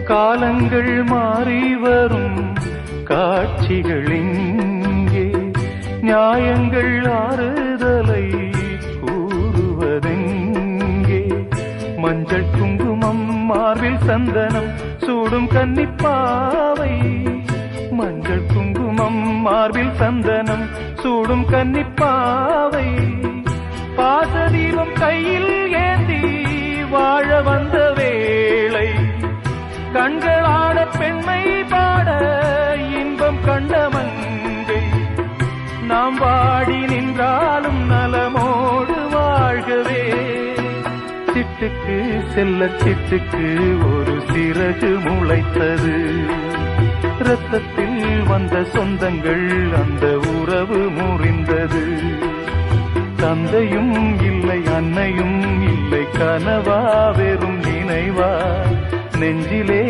காலங்கள் மாறி வரும் காட்சிகள் இங்கே, நியாயங்கள் ஆறுதலை கூறுவதெங்கே. மஞ்சள் குங்குமம் மார்பில் சந்தனம் சூடும் கன்னிப்பாவை, மஞ்சள் குங்குமம் மார்பில் சந்தனம் சூடும் கன்னிப்பாவை. பாசதீபம் கையில் ஏந்தி வாழ வந்த வேளை, கண்களாட பெண்மை பாட இன்பம் கண்ட மங்கை. நாம் வாடி நின்றாலும் நலமோடு வாழ்கவே. சிட்டுக்கு செல்ல சிட்டுக்கு ஒரு சிறகு முளைத்தது, இரத்தத்தில் வந்த சொந்தங்கள் அந்த உறவு முறிந்தது. தந்தையும் இல்லை அன்னையும் இல்லை, கனவா வெறும் நினைவா நெஞ்சிலே